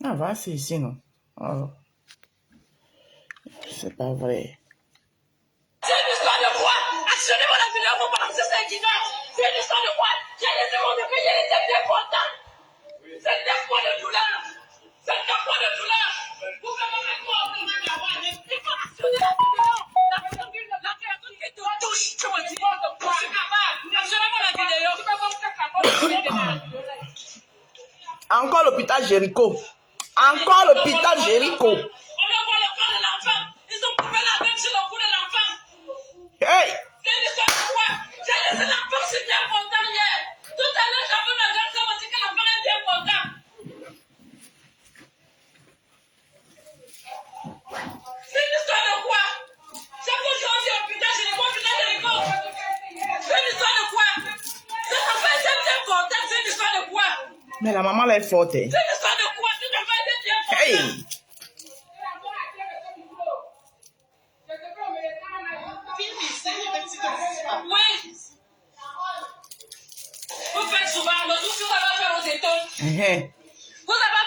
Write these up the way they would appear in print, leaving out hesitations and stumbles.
Ah, va, c'est ici, non? Oh, c'est pas vrai. C'est une histoire de quoi? Actionnez-moi la vidéo pour balancer ça qui note. C'est une histoire de quoi? J'ai laissé mon bébé, il était bien content. C'est 9 mois de douleur. C'est 9 mois de douleur. Vous pouvez me mettre quoi? Vous pouvez m'avoir. Il faut actionner la vidéo. La personne qui te touche, tu me dis. Je suis capable. Actionnez-moi la vidéo. Tu peux voir que ça va. Encore l'hôpital Jéricho. Encore l'hôpital Jéricho. On envoie le corps de l'enfant. Ils ont coupé la veine sur le cou de l'enfant. Hey! C'est une histoire de quoi? J'ai laissé l'enfant, c'est bien content hier. Tout à l'heure, j'avais ma grande soeur, on dit que l'enfant est bien content. C'est une histoire de quoi? Chaque fois que je dis au putain, je dis quoi, putain, je dis quoi? C'est une histoire de quoi? Cet enfant était bien content, c'est une histoire de quoi? Mais la maman là est forte. Hein? C'est une histoire de quoi? Cet enfant était bien content. Hey! Oui. Vous faites souvent, le tout que vous avez fait aux étoiles. Vous avez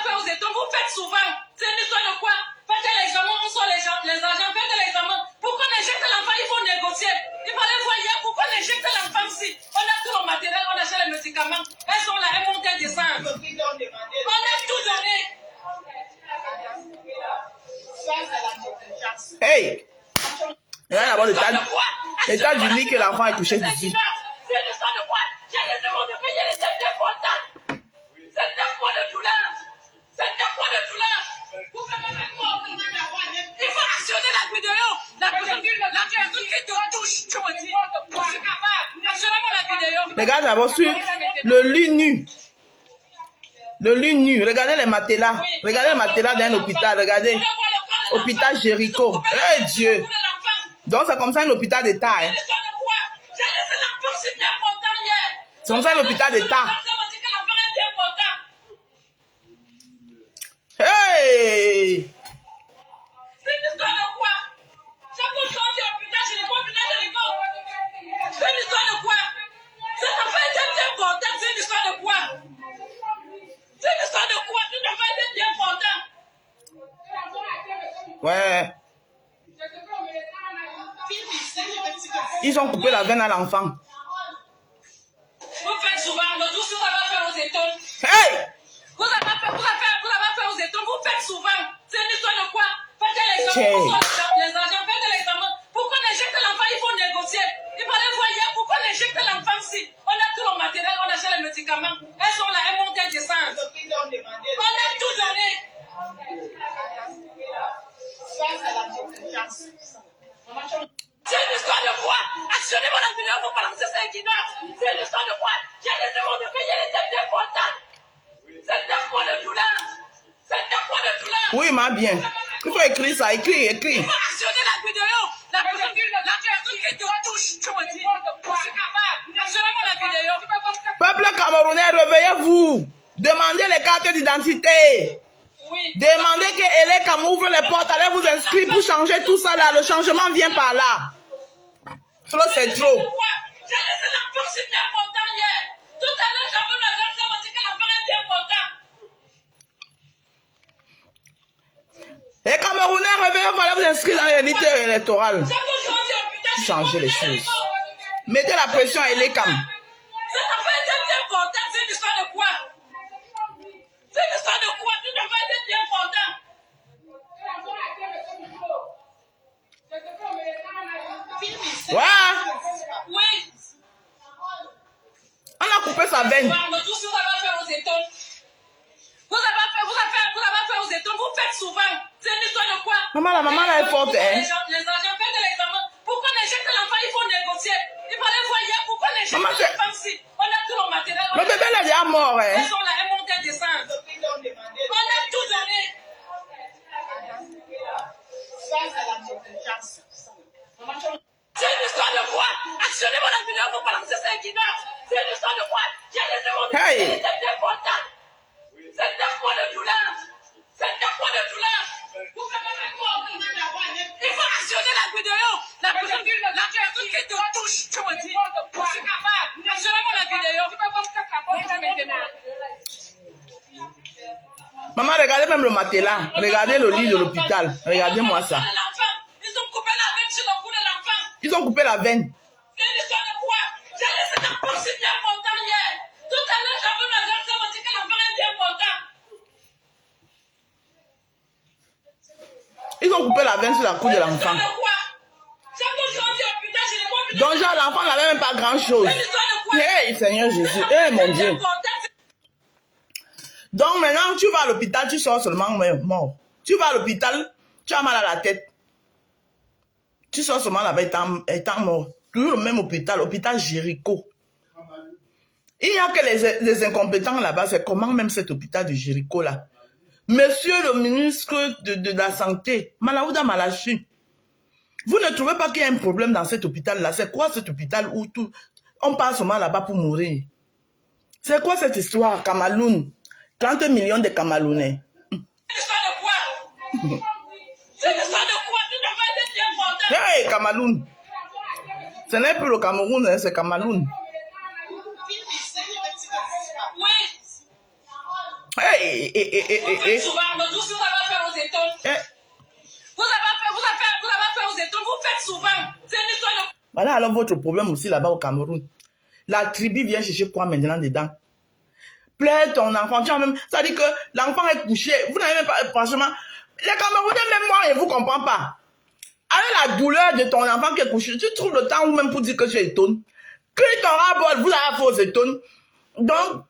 fait aux étoiles, vous faites souvent. C'est une histoire de quoi? Faites l'examen, on sort les agents, faites l'examen. Pourquoi on injecte l'enfant? Il faut négocier. Il fallait voir hier pourquoi on injecte l'enfant ici. On a tout le matériel, on achète les médicaments. Elles sont là, elles montent, elles descendent. On a tout donné. Hey! Regarde d'abord l'état du lit que l'enfant est touché d'ici. C'est une histoire de quoi? J'ai laissé mon bébé, il était bien content. C'est 9 mois de douleur. C'est 9 mois de douleur. Vous pouvez me mettre quoi? Il faut actionner la vidéo. La personne qui te touche, tu me dis. Je suis capable. Actionnez-moi la vidéo. Regarde d'abord sur le lit nu. Le lit nu. Regardez les matelas. Regardez les matelas d'un hôpital. Regardez. Hôpital Jéricho. Eh Dieu. Donc c'est comme ça un hôpital d'État. Hein. C'est comme ça un hôpital d'État. Hey! C'est une histoire de quoi? Chaque fois que je dis au putain, je dis quoi, putain, je dis quoi? C'est une histoire de quoi? Cet enfant était bien content, c'est une histoire de quoi? C'est une histoire de quoi? Cet enfant était bien content. Ouais. Ils ont coupé la veine à l'enfant. Vous faites souvent, le tout, si vous avez fait aux étoiles. Hey! Vous avez fait aux étoiles, vous faites souvent. C'est une histoire de quoi? Faites l'examen, les agents, faites l'examen. Pourquoi on injecte l'enfant? Il faut négocier. Il fallait voir hier pourquoi on injecte l'enfant ici. On a tout le matériel, on achète les médicaments. Elles sont là, elles montent, elles descendent. On a tout donné. C'est une histoire de quoi? Actionnez-moi la vidéo pour balancer ça qui note. C'est une histoire de quoi? J'ai laissé mon bébé, il était bien content. C'est 9 mois de douleur. C'est 9 mois de douleur. Oui, ma bien. Il faut écrire ça. Écris. Il faut actionner la vidéo. La personne qui te touche, tu me dis. Je suis capable. Actionnez-moi la vidéo. Peuple camerounais, réveillez-vous. Demandez les cartes d'identité. Oui. Demandez que Elekam ouvre les portes. Allez vous inscrire pour changer tout ça là. Le changement vient par là. Trop, c'est trop. J'ai laissé l'enfant, c'est bien content hier. Tout à l'heure, j'avais ma grande soeur, on dit que l'enfant est bien content. Les Camerounais, réveillez-vous. Allez vous inscrire dans les listes électorales. Changer les choses. Mettez la pression à Elekam. Cet enfant était bien content, c'est une histoire de quoi? C'est une histoire de quoi? Cet enfant était bien content. Ouais. Oui. On a coupé sa veine. Le tout, si vous avez fait aux étoiles. Vous avez fait aux étoiles, vous faites souvent. C'est une histoire de quoi? La maman là est forte. Hein. Les agents, faites l'examen. Pourquoi on injecte l'enfant? Il faut négocier. Il fallait voir hier pourquoi on injecte l'enfant ici. On a tout le matériel. Le bébé là est déjà mort. Hein. Elles sont là, elles montent, elles descendent. On a tout donné. C'est une histoire de quoi? Actionnez-moi la vidéo pour balancer ça qui note. C'est une histoire de quoi? J'ai laissé mon bébé, il était bien content. C'est 9 mois de douleur. C'est 9 mois de douleur. Vous pouvez me mettre quoi? Il faut actionner la vidéo. La personne qui te touche, tu me dis. Je suis capable. Actionnez-moi la vidéo. Maman, regardez même le matelas. Regardez le lit de l'hôpital. Regardez-moi ça. Ils ont coupé la veine sur le cou de l'enfant. Ils ont coupé la veine. C'est une histoire de quoi? J'ai laissé l'enfant si bien content hier. Tout à l'heure, j'avais ma soeur, ça m'a dit que l'enfant est bien content. Ils ont coupé la veine sur la cou de l'enfant. C'est une histoire de quoi? Chaque fois que je rentre au putain, je ne vois plus. Donc, genre, l'enfant n'avait même pas grand-chose. C'est une histoire de quoi? Hey, Seigneur Jésus. Hey, mon Dieu. Donc, maintenant, tu vas à l'hôpital, tu sors seulement mort. Tu vas à l'hôpital, tu as mal à la tête. Tu sors seulement là-bas étant mort. Toujours le même hôpital, hôpital Jéricho. Il n'y a que les incompétents là-bas. C'est comment même cet hôpital de Jéricho là? Monsieur le ministre de la Santé, Malaouda Malachi, vous ne trouvez pas qu'il y a un problème dans cet hôpital-là? C'est quoi cet hôpital où on passe seulement là-bas pour mourir? C'est quoi cette histoire, Cameroun? 30 millions de Camerounais. C'est une histoire de quoi? C'est une histoire de quoi? Tu devrais être bien content. Hey, Cameroun. Ce n'est plus le Cameroun, hein, c'est Cameroun. Oui. Hey, Vous faites souvent, mais vous avez fait aux étoiles. Vous avez fait aux étoiles, vous faites souvent. C'est une histoire de... Voilà alors votre problème aussi là-bas au Cameroun. La tribu vient chercher quoi maintenant dedans? Plaît ton enfant, tu as même... Ça dit que l'enfant est couché. Vous n'avez même pas... Franchement, les Camerounais, même moi, je ne vous comprends pas. Avec la douleur de ton enfant qui est couché, tu trouves le temps ou même pour dire que tu étonnes. Que ton rapport, vous avez fait aux étonnes. Donc,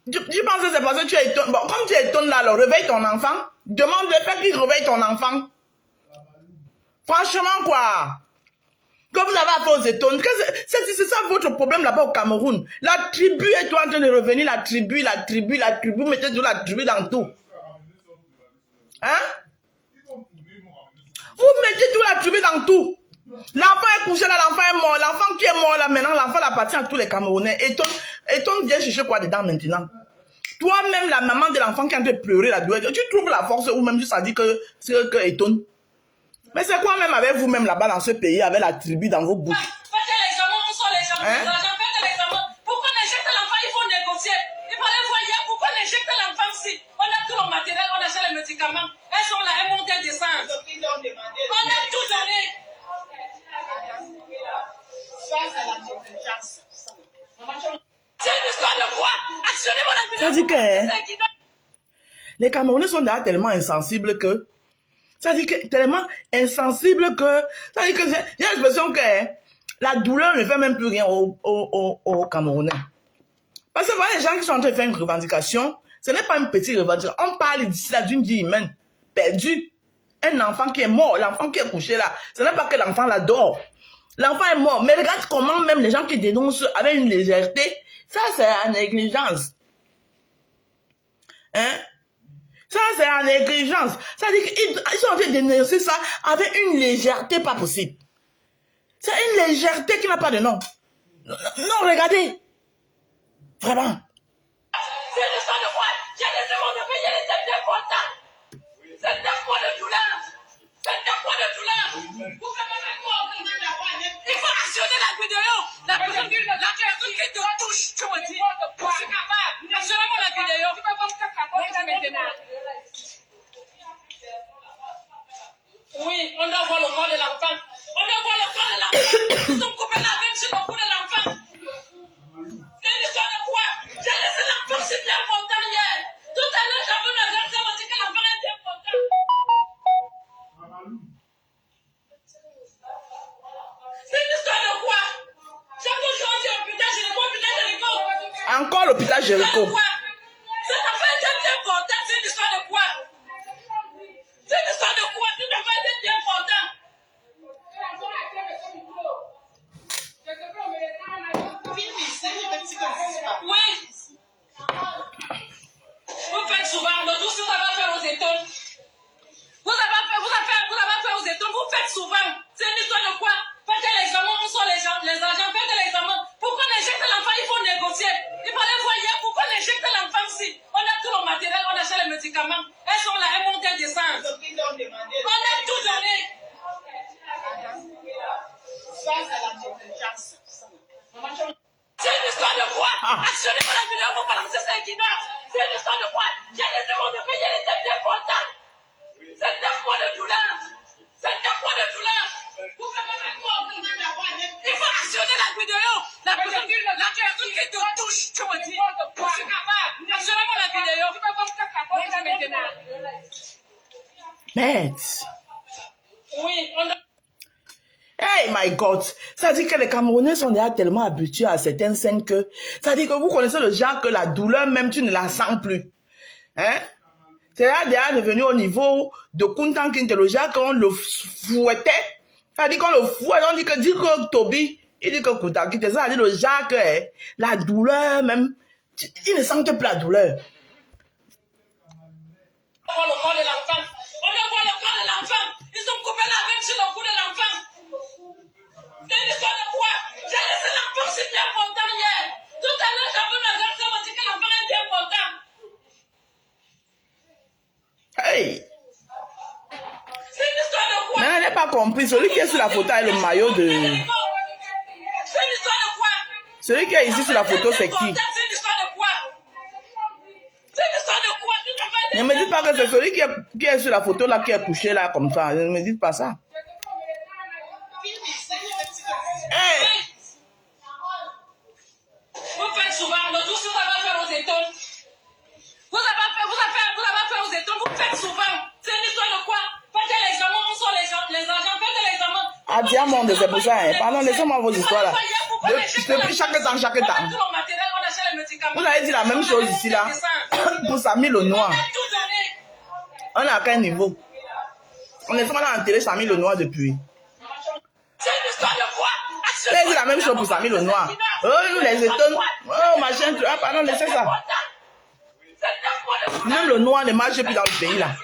je pense que c'est parce que tu étonnes. Bon, comme tu étonnes là, alors réveille ton enfant. Demande-le, fais qu'il réveille ton enfant. Franchement, quoi. Que vous avez fait aux étonnes. C'est ça votre problème là-bas au Cameroun. La tribu est en train de revenir. La tribu. Mettez de la tribu dans tout. Hein? Vous mettez toute la tribu dans tout. L'enfant est couché là, l'enfant est mort. L'enfant qui est mort là, maintenant, l'enfant appartient à tous les Camerounais. Étonne vient chercher quoi dedans maintenant? Toi-même, la maman de l'enfant qui est en train de pleurer la douleur, tu trouves la force ou même juste à dire que c'est que étonne. Mais c'est quoi même avec vous-même là-bas dans ce pays, avec la tribu dans vos bouches? Faites l'examen, on sort les gens. Hein? Faites l'examen. Pourquoi on injecte l'enfant? Il faut négocier. Il fallait voir hier pourquoi on injecte l'enfant si on a tout le matériel, on achète les médicaments. Elles sont là, elles montent, elles descendent. On a tout donné. C'est une histoire de quoi? Actionnez-moi la Ça dit que les Camerounais sont déjà tellement insensibles que... Ça dit que tellement insensibles que... Ça dit que j'ai l'impression que la douleur ne fait même plus rien aux Camerounais. Parce que voilà, les gens qui sont en train de faire une revendication, ce n'est pas une petite revendication. On parle d'ici là d'une vie humaine perdue. Un enfant qui est mort, l'enfant qui est couché là. Ce n'est pas que l'enfant l'adore. L'enfant est mort. Mais regarde comment même les gens qui dénoncent avec une légèreté, ça c'est la négligence. Hein? Ça c'est la négligence. Ça veut dire qu'ils sont en train de dénoncer ça avec une légèreté pas possible. C'est une légèreté qui n'a pas de nom. Non, regardez. Vraiment. C'est une histoire de quoi? J'ai laissé mon bébé, il était bien content. C'est 9 mois de douleur. C'est 9 mois de douleur. Vous faites même quoi? Il faut actionner la vidéo. La personne qui te touche, tu me dis. Je suis capable. Actionnez-moi la vidéo. Oui, on doit voir le corps de l'enfant. On doit voir le corps de l'enfant. Ils ont coupé la veine sur le cou de l'enfant. C'est une histoire de quoi? J'ai laissé l'enfant si bien content hier. Tout à l'heure, j'avais ma soeur, ça m'a dit que l'enfant est bien content. C'est une histoire de quoi? Chaque fois que je rentre au putain, je le vois, putain, je le vois. Encore l'hôpital Jéricho. Cet enfant était bien content. C'est une histoire de quoi? C'est une histoire de quoi? Tu devrais être bien content. Oui. Vous faites souvent, mais tout ce que vous avez fait aux étoiles. Vous avez fait aux étoiles, vous faites souvent. C'est une histoire de quoi? Faites l'examen, on sort les agents, faites l'examen. Pourquoi on injecte l'enfant? Il faut négocier. Il fallait voir hier pourquoi on injecte l'enfant si on a tout le matériel, on achète les médicaments. Elles sont là, elles montent, elles descendent. On a tout donné. C'est une histoire de quoi? Actionnez-moi la vidéo pour balancer ça qui dort. C'est une histoire de quoi? J'ai laissé mon bébé, il était bien content. C'est 9 mois de douleur. C'est 9 mois de douleur. Vous faites pas mettre quoi? Il faut actionner la vidéo. La personne qui te touche, tu me dis. Je suis capable. Actionnez-moi la vidéo. Tu peux comme ça, maintenant. Merde. Oui, on a... Hey my God, ça dit que les Camerounais sont déjà tellement habitués à certaines scènes que ça dit que vous connaissez le genre que la douleur même tu ne la sens plus. Hein? C'est là déjà devenu au niveau de Kuntan Kinte, le genre qu'on le fouettait. Ça dit qu'on le fouette, on dit que Toby, il dit que Kuntan Kinte, ça dit le genre que la douleur même, il ne sent plus la douleur. On voit le corps de l'enfant. On voit le corps de l'enfant. Ils ont coupé la veine sur le cou de l'enfant. C'est une histoire de quoi? J'ai laissé l'enfant si bien content hier. Tout à l'heure, j'ai vu ma garçon me dire que l'enfant est bien content. Hey! C'est une histoire de quoi? Mais elle n'a pas compris. Celui qui est sur la photo avec le maillot de... C'est une histoire de quoi? Celui qui est ici sur la photo, c'est qui? C'est une histoire de quoi? C'est une histoire de quoi? Ne me dites pas que c'est celui qui est sur la photo là, qui est couché là comme ça. Ne me dites pas ça. Hey! Vous faites souvent, le tout, si vous avez fait aux étoiles. Vous avez fait aux étoiles, vous faites souvent. C'est une histoire de quoi? Faites l'examen, on sort les agents, faites l'examen. Ah, diamant, c'est pour ça. Hein. Pardon, laissez-moi vos histoires là. Depuis chaque temps. Vous avez dit la même chose ici là. Pour Samy le Noir. On est à quel niveau? On est vraiment en télé Samy le Noir depuis. C'est une histoire de quoi? Vous avez dit la même chose pour Samy le Noir. Oh, nous les étonnes. Oh, machin. Ah, pardon, laissez ça. Même le noir ne marche plus dans le pays là. Il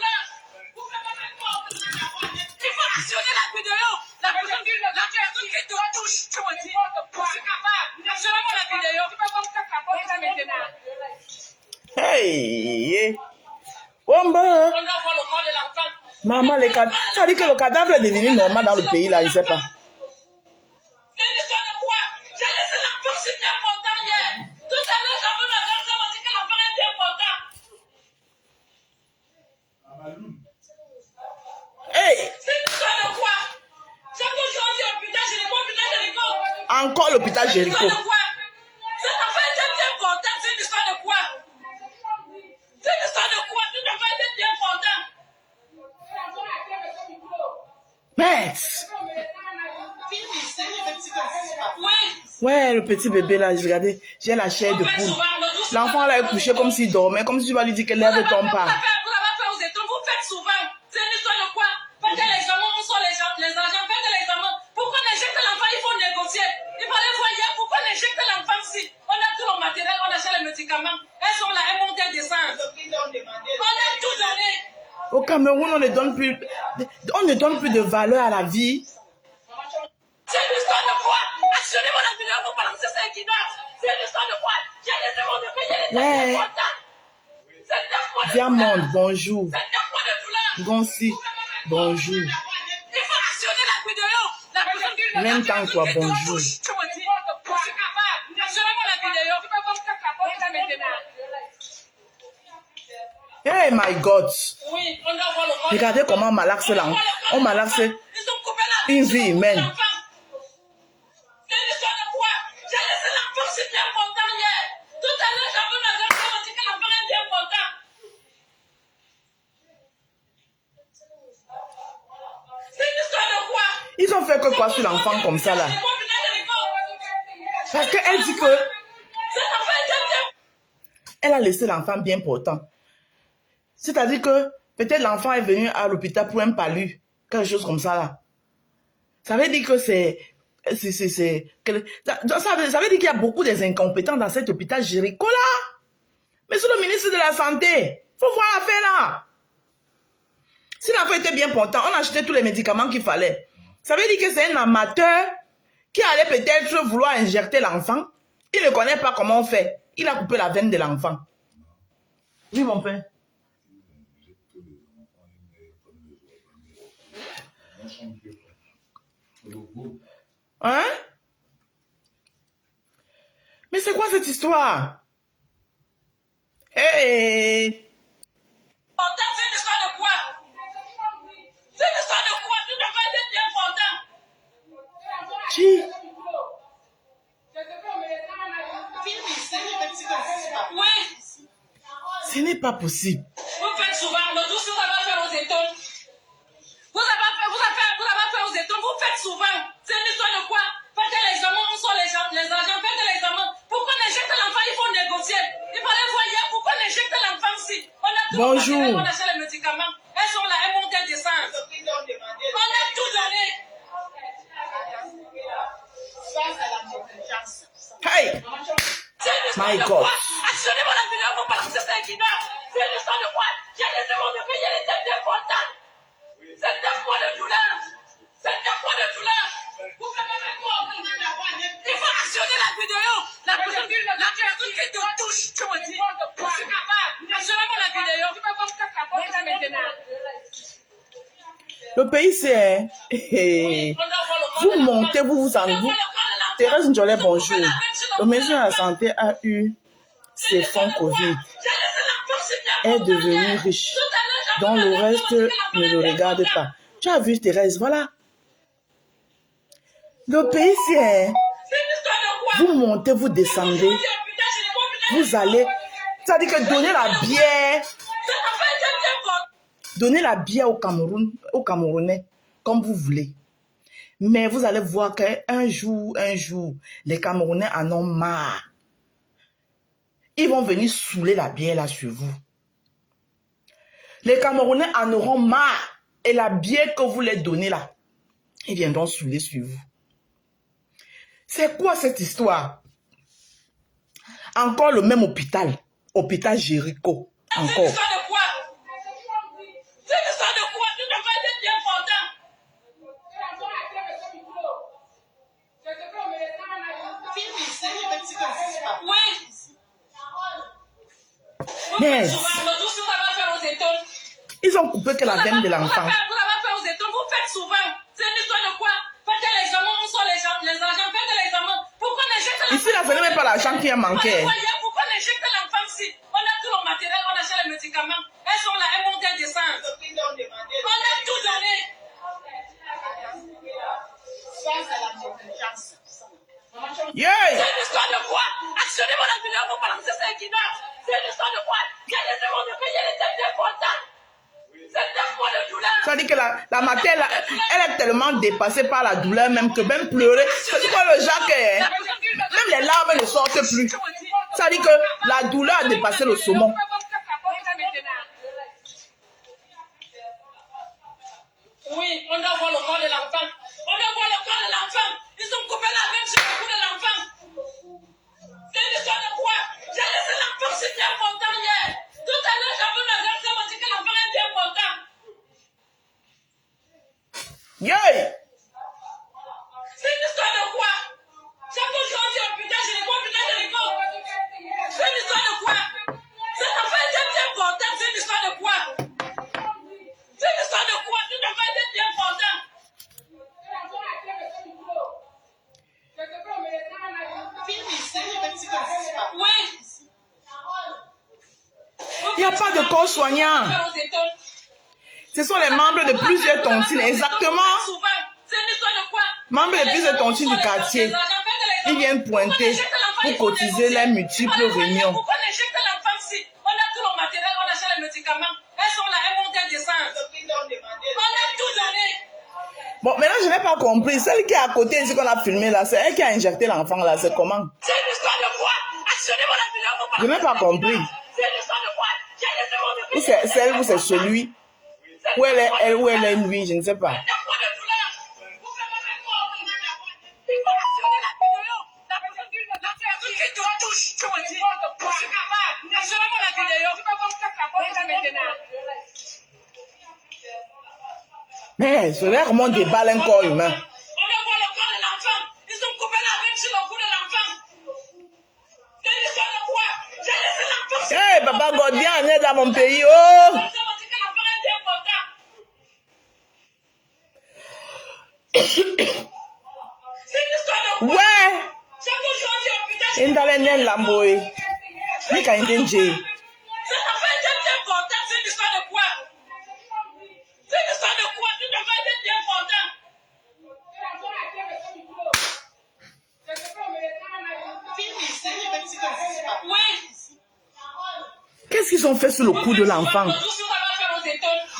faut actionner la vidéo. La personne qui te touche, tu me dis. Je suis capable. Actionnez-moi la vidéo. Tu peux comme ça capoter ça maintenant. Hey! Bomba! On doit voir le corps de l'enfant. Maman, les cadavres. Ça dit que le cadavre est devenu normal dans le pays là, je ne sais pas. C'est une histoire de quoi? J'ai laissé l'enfant si bien content hier. Tout à l'heure, j'ai vu ma garçon me dire que l'enfant est bien content. Hey! C'est une histoire de quoi? Chaque jour, on dit hôpital Jéricho, hôpital Jéricho. Encore l'hôpital C'est une Jéricho. histoire de quoi? Cet enfant était bien content. C'est une histoire de quoi? C'est une histoire de quoi? Cet enfant était bien content. Merde! Oui. Ouais, le petit bébé là, regardez, j'ai la chair de poule. L'enfant là est couché comme s'il dormait, comme si tu vas lui dire que lève ton pas. Vous avez fait aux étoiles, vous faites souvent. C'est une histoire de quoi? Faites l'examen, on sort les agents, faites l'examen. Pourquoi on injecte l'enfant? Il faut négocier. Il fallait voir hier, pourquoi on injecte l'enfant si on a tout le matériel, on achète les médicaments. Elles sont là, elles montent, elles descendent. On a tout donné. Au Cameroun, on ne donne plus de valeur à la vie. C'est une histoire de quoi? Actionnez-moi la vidéo pour balancer ça qui dort. C'est une histoire de quoi? J'ai laissé mon bébé, il était bien content. C'est 9 mois de Diamant, douleur. bonjour. C'est 9 mois de douleur. Gonsi, bonjour. Il faut actionner la vidéo. La personne qui Même temps, toi, bonjour. Tu me dis, je suis capable. Actionnez-moi la vidéo. Tu peux comme ça capoter ça maintenant. Hey my God. Oui, on doit voir le corps. Regardez comment on malaxe là. On malaxe Ils ont coupé la une vie humaine. C'est une histoire de quoi? J'ai laissé l'enfant si bien content hier. Tout à l'heure, j'ai vu ma garçon me dire que l'enfant est bien content. C'est une histoire de quoi? Ils ont fait que quoi sur l'enfant comme ça là? Parce qu'elle dit que Cet enfant était bien. elle a laissé l'enfant bien portant. C'est-à-dire que peut-être l'enfant est venu à l'hôpital pour un palu, quelque chose comme ça là. Ça veut dire que ça veut dire qu'il y a beaucoup des incompétents dans cet hôpital Jéricho là. Mais c'est le ministre de la Santé. Faut voir l'affaire là. Si l'enfant était bien portant, on achetait tous les médicaments qu'il fallait. Ça veut dire que c'est un amateur qui allait peut-être vouloir injecter l'enfant. Il ne connaît pas comment on fait. Il a coupé la veine de l'enfant. Oui, mon père. Hein? Mais c'est quoi cette histoire? Hey! Fondant, c'est une histoire de quoi? C'est une histoire de quoi? Tu n'as pas été bien fondant. Qui? Oui. Ce n'est pas possible. Vous faites souvent, le tout, si vous avez fait aux étoiles. Vous avez fait aux étoiles, vous faites souvent. C'est une histoire de quoi? Faites l'examen, où sont les agents, faites l'examen. Pourquoi on injecte l'enfant? Il faut négocier. Il fallait voir hier pourquoi on injecte l'enfant ici. On a tout Bonjour. donné, on achète les médicaments. Elles sont là, elles montent, elles descendent. On a tout donné. Hey! My God. Actionnez mon vidéo pour balancer ça qui dort. C'est une histoire de quoi? J'ai laissé mon bébé, il était bien content. C'est 9 mois de douleur. C'est 9 mois de douleur. Vous faites même quoi? Il faut actionner la vidéo. La personne qui te touche, tu me dis. Je suis capable. Actionnez-moi la vidéo. Tu peux pas me faire maintenant. Le pays, c'est... Vous montez, vous en vous. Thérèse Njolé, bonjour. Le ministre de la Santé a eu ses fonds Covid. Est devenu riche. Dont le reste ne le regarde pas. Tu as vu Thérèse, voilà. Le pays, c'est... Vous montez, vous descendez. Vous allez... Ça dit que donner la bière... Donnez la bière au Cameroun, aux Camerounais, comme vous voulez. Mais vous allez voir qu'un jour, les Camerounais en ont marre. Ils vont venir saouler la bière là sur vous. Les Camerounais en auront marre. Et la bière que vous les donnez là, ils viendront saouler sur vous. C'est quoi cette histoire? Encore le même hôpital. Hôpital Jéricho. Encore. Yes. Ils ont coupé que la veine de l'enfant. Vous avez fait aux étoiles, vous faites souvent. C'est une histoire de quoi? Faites l'examen, où sont les agents, faites l'examen. Pourquoi on injecte l'enfant? Ici, là, ce n'est même pas l'argent qui a manqué. Pourquoi on injecte l'enfant ici? On a tout le matériel, on achète les médicaments. Elles sont là, elles montent, elles descendent. On a tout donné. Yeah. C'est une histoire de quoi? Actionnez mon vidéo pour balancer ça qui dort. C'est une histoire de quoi? J'ai laissé mon bébé, il était bien content. C'est 9 mois de douleur. Ça dit que la matère, elle est tellement dépassée par la douleur même que même pleurer. C'est quoi le Jacques? Même les larmes ne sortent plus. Ça dit que la douleur a dépassé le saumon. Oui, on doit voir le corps de l'enfant. On doit voir le corps de l'enfant. Ils ont coupé la veine sur le cou de l'enfant. C'est une histoire de quoi? J'ai laissé l'enfant, c'est bien content hier. Tout à l'heure, j'avais une adresse, ça m'a dit que l'enfant est bien content. Yeah. C'est une histoire de quoi? Chaque jour, on dit hôpital gynéco, hôpital gynéco. C'est une histoire de quoi? Cet enfant était bien content, c'est une histoire de quoi? C'est une histoire de quoi? Cet enfant était bien content. Oui. Il n'y a pas de corps soignant. Ce sont les membres de plusieurs tontines, exactement. C'est une histoire de quoi? Membres de plusieurs tontines du quartier. Ils viennent pointer pour cotiser les multiples réunions. Pourquoi on injecte l'enfant ici? On a tout le matériel, on achète les médicaments. Elles sont là, elles montent, elles descendent. On a tout donné. Bon, maintenant, je n'ai pas compris. Celle qui est à côté ici qu'on a filmé là, c'est elle qui a injecté l'enfant là. C'est comment? C'est une histoire de quoi? Actionnez-moi la vidéo pour Je n'ai pas compris. C'est une histoire de quoi? J'ai laissé mon bébé. Ou c'est celle ou c'est celui. Où elle est elle, où elle est lui, je ne sais pas. Mais ce n'est vraiment des balles un corps humain. On va voir le corps de l'enfant. Ils ont coupé la veine sur le cou de l'enfant. C'est une histoire de quoi? J'ai laissé l'enfant. Hey, Papa Gordien, on est dans mon pays. Oh! Ouais! Et dans les Daniel Lamboy. Mika Indenje. Cette affaire était bien important, c'est une histoire de quoi? C'est une histoire de quoi? Cette affaire était bien important. Oui. Qu'est-ce qu'ils ont fait sur le cou de l'enfant?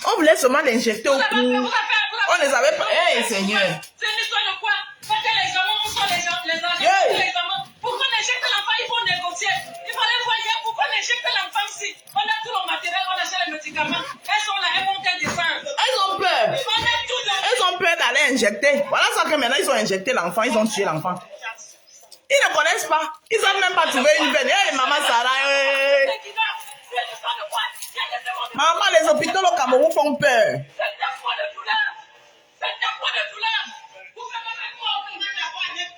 On voulait seulement l'injecter au cou. On ne les avait pas. Hey, Seigneur. C'est une histoire de quoi? Parce que les gamins, où sont les gens, les agents, les gamins? Pourquoi on injecte l'enfant? Il faut négocier. Il fallait voir hier pourquoi on injecte l'enfant si on a tout le matériel, on achète les médicaments. Elles sont là, elles vont qu'elles descendent. Elles ont peur. On a tout dans... Elles ont peur d'aller injecter. Voilà ça que maintenant ils ont injecté l'enfant, ils ont tué l'enfant. Ils ne connaissent pas. Ils n'ont même pas trouvé une veine. Hey, maman Sarah. Hey. Maman, les hôpitaux au Cameroun font peur.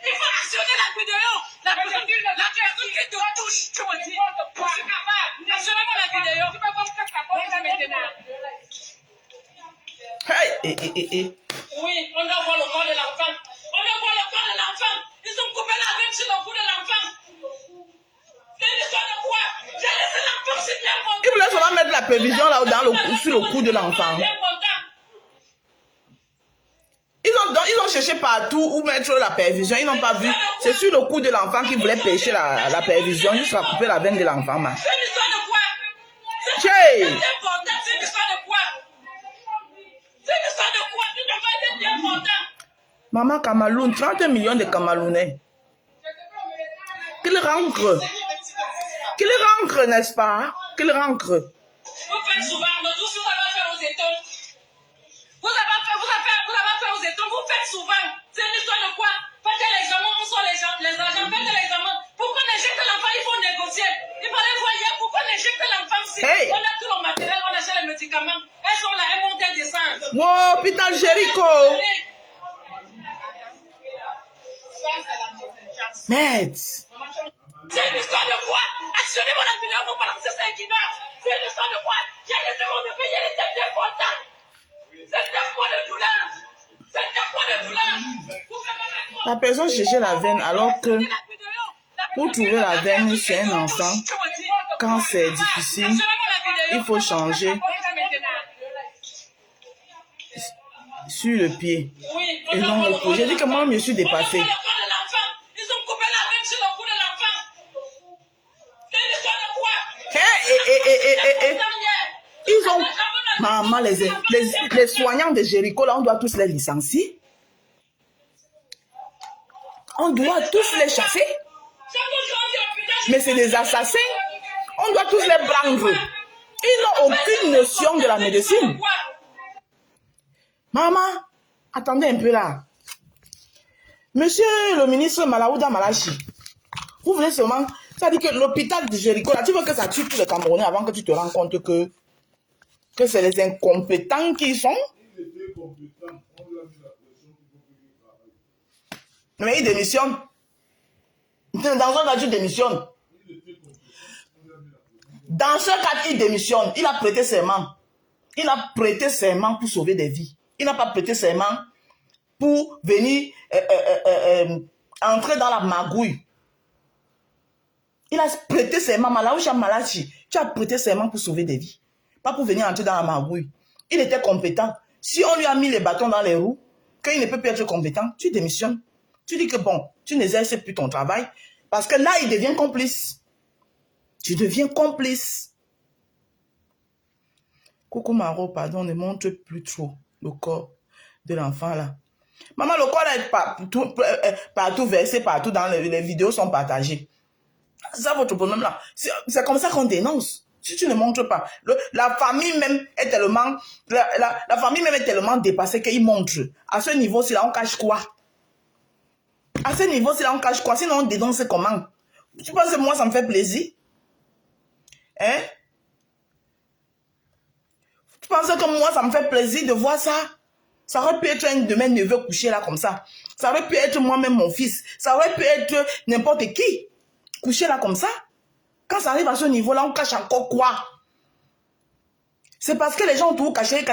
Il faut actionner la vidéo. La personne qui te touche, tu me dis. Actionnez-moi la vidéo. Hey, Oui, on doit voir le corps de l'enfant. On doit voir le corps de l'enfant. Ils ont coupé la veine sur le cou de l'enfant. C'est une histoire de quoi? J'ai laissé l'enfant, c'est bien content. Ils voulaient seulement mettre la prévision là sur le cou de l'enfant. Ils ont cherché partout où mettre la perfusion. Ils n'ont pas vu. C'est sur le cou de l'enfant qu'ils voulaient pêcher la perfusion jusqu'à couper la veine de l'enfant. C'est une histoire de quoi? C'est une histoire de quoi? C'est une histoire de quoi? Tu devrais être bien content. Maman Cameroun, 30 millions de Camerounais. Qu'ils rentrent. Qu'ils rentrent, n'est-ce pas? Qu'ils rentrent. Vous faites souvent, nous tous, vous avez fait aux étoiles. Vous avez fait aux étoiles, vous faites souvent. C'est une histoire de quoi? Faites l'examen, où sont les agents, faites l'examen. Pourquoi on injecte l'enfant? Il faut négocier. Il fallait voir hier pourquoi on injecte l'enfant si hey. On a tout le matériel, on achète les médicaments. Elles sont là, elles vont qu'elles descendent. Wow, hôpital Jéricho. Merde. C'est une histoire de quoi? Actionnez-moi la vidéo pour balancer ça qui meurt. C'est une histoire de quoi? J'ai laissé mon bébé, il était bien content. C'est 9 mois de douleur. C'est 9 mois de douleur. La personne cherchait la veine alors que pour trouver la veine chez un enfant, quand c'est difficile, il faut changer sur le pied. Et non le cou. J'ai dit que moi, je me suis dépassée. Ils ont... Maman, les soignants de Jéricho, là, on doit tous les licencier. On doit tous les chasser. Mais c'est des assassins. On doit tous les prendre. Ils n'ont aucune notion de la médecine. Maman, attendez un peu là. Monsieur le ministre Malaouda Malachi, vous voulez seulement... Ça dit que l'hôpital de Jéricho, là, tu veux que ça tue tous les Camerounais avant que tu te rends compte que c'est les incompétents qui sont. Mais il démissionne. Dans un cas, tu démissionnes. Dans ce cas, il démissionne. Il a prêté serment. Il a prêté serment pour sauver des vies. Il n'a pas prêté serment pour venir entrer dans la magouille. Il a prêté serment. Malaoucha Malachi, tu as prêté serment pour sauver des vies. Pas pour venir entrer dans la magouille. Il était compétent. Si on lui a mis les bâtons dans les roues, qu'il ne peut plus être compétent, tu démissionnes. Tu dis que bon, tu n'exerces plus ton travail. Parce que là, il devient complice. Tu deviens complice. Coucou Maro, pardon, ne montre plus trop le corps de l'enfant là. Maman, le corps est partout versé, partout dans les vidéos sont partagées. C'est ça votre problème là. C'est comme ça qu'on dénonce. Si tu ne montres pas, la famille même est tellement, la famille même est tellement dépassée qu'il montre. À ce niveau-ci là, on cache quoi? À ce niveau-ci là, on cache quoi? Sinon on dénonce comment? Tu penses que moi ça me fait plaisir? Hein? Tu penses que moi ça me fait plaisir de voir ça? Ça aurait pu être un de mes neveux couché là comme ça. Ça aurait pu être moi-même mon fils. Ça aurait pu être n'importe qui couché là comme ça. Quand ça arrive à ce niveau-là, on cache encore quoi? C'est parce que les gens ont tout caché.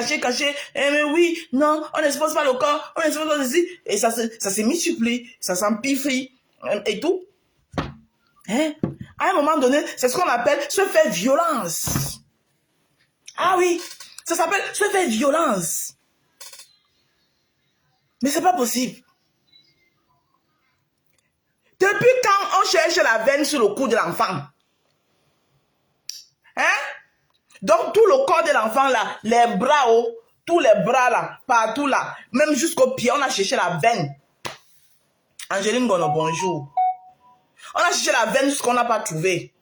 Eh mais oui, non, on n'expose pas le corps, on n'expose pas ceci. Et ça se multiplie, ça s'amplifie et tout. Hein? À un moment donné, c'est ce qu'on appelle se faire violence. Ah oui, ça s'appelle se faire violence. Mais c'est pas possible. Depuis quand on cherche la veine sur le cou de l'enfant? Hein? Donc tout le corps de l'enfant là, les bras hauts, tous les bras là, partout là, même jusqu'au pied, on a cherché la veine. Angéline Gono, bonjour. On a cherché la veine jusqu'on n'a pas trouvé.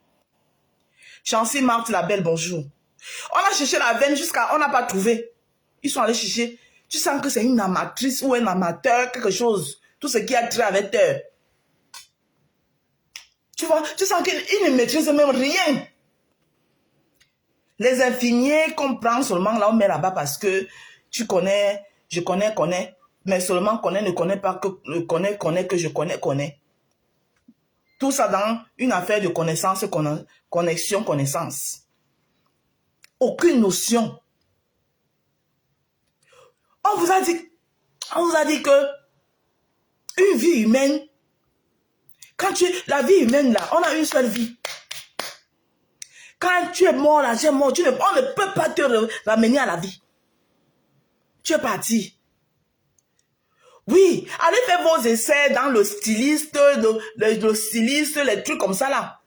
Chancy Marthe la belle, bonjour. On a cherché la veine jusqu'à on n'a pas trouvé. Ils sont allés chercher. Tu sens que c'est une amatrice ou un amateur, quelque chose. Tout ce qui a trait avec eux. Tu vois, tu sens qu'ils ne maîtrisent même rien. Les infirmiers qu'on prend seulement là, on met là-bas parce que tu connais, je connais, mais seulement connaît, ne connaît pas, que connaît, que je connais. Tout ça dans une affaire de connaissance, connexion, connaissance. Aucune notion. On vous a dit que une vie humaine, la vie humaine là, on a une seule vie. Quand tu es mort là, tu es mort, on ne peut pas te ramener à la vie. Tu es parti. Oui, allez faire vos essais dans le styliste, le styliste, les trucs comme ça là.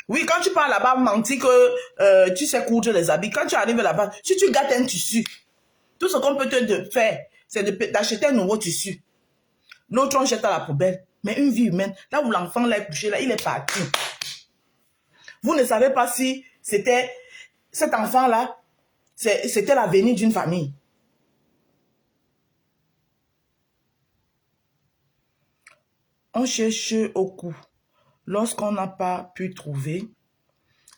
Oui, quand tu pars là-bas, mentir que tu sais coudre les habits. Quand tu arrives là-bas, si tu gâtes un tissu, tout ce qu'on peut te faire, c'est d'acheter un nouveau tissu. L'autre, on jette à la poubelle. Mais une vie humaine, là où l'enfant l'a couché, là, il est parti. Vous ne savez pas si c'était cet enfant-là, c'était l'avenir d'une famille. On cherche au cou. Lorsqu'on n'a pas pu trouver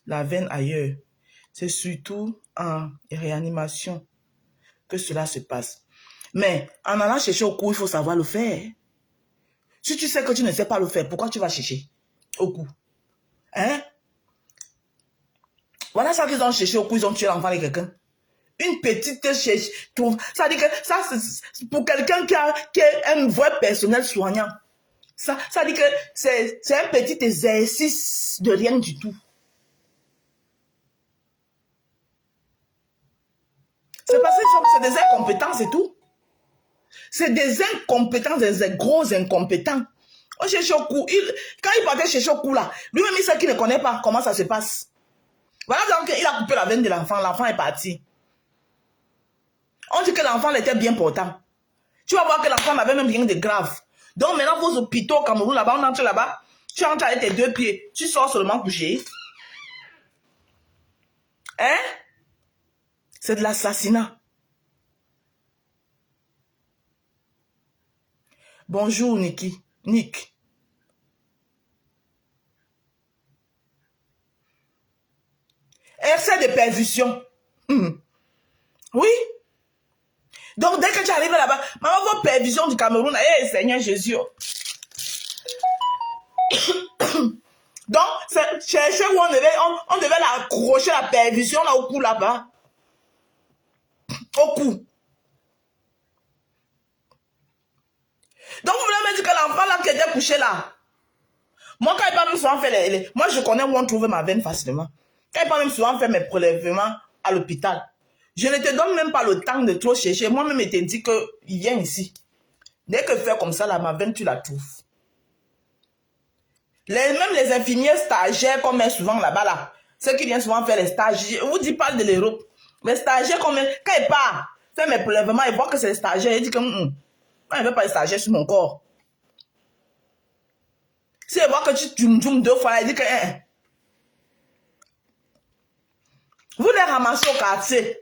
la veine ailleurs, c'est surtout en réanimation que cela se passe. Mais en allant chercher au cou, il faut savoir le faire. Si tu sais que tu ne sais pas le faire, pourquoi tu vas chercher au cou? Hein? Voilà ça qu'ils ont cherché au cou, ils ont tué l'enfant de quelqu'un. Une petite cherche, ça dit que ça, c'est pour quelqu'un qui a un vrai personnel soignant. Ça dit que c'est un petit exercice de rien du tout. C'est parce que c'est des incompétents, c'est tout. C'est des incompétents, des gros incompétents. On cherche au cou. Quand il partait chercher au cou là, lui-même il sait qu'il ne connaît pas comment ça se passe. Voilà donc il a coupé la veine de l'enfant, l'enfant est parti. On dit que l'enfant était bien portant. Tu vas voir que l'enfant n'avait même rien de grave. Donc maintenant, vos hôpitaux au Cameroun, là-bas, on entre là-bas, tu entres avec tes 2 pieds, tu sors seulement couché. Hein? C'est de l'assassinat. Bonjour, Nick. Excès de perfusion. Oui. Donc, dès que tu arrives là-bas, maman, vos perfusions du Cameroun, hey, Seigneur Jésus. Donc, chercher où on devait accrocher la perfusion là au cou là-bas. Au cou. Donc, vous voulez me dire que l'enfant là qui était couché là, moi quand il parle même souvent faire moi je connais où on trouve ma veine facilement. Quand il parle même souvent faire mes prélèvements à l'hôpital, je ne te donne même pas le temps de trop chercher. Moi-même, il te dit qu'il vient ici. Dès que faire comme ça, là, ma veine, tu la trouves. Même les infirmiers stagiaires qu'on met souvent là-bas, là, ceux qui viennent souvent faire les stages, je vous dis pas de l'Europe. Les stagiaires qu'on met, quand ils partent, faire mes prélèvements, ils voient que c'est les stagiaires, ils disent que moi, je ne veux pas les stagiaires sur mon corps. Si ils voient que tu djum 2 fois, ils disent que vous les ramassez au quartier.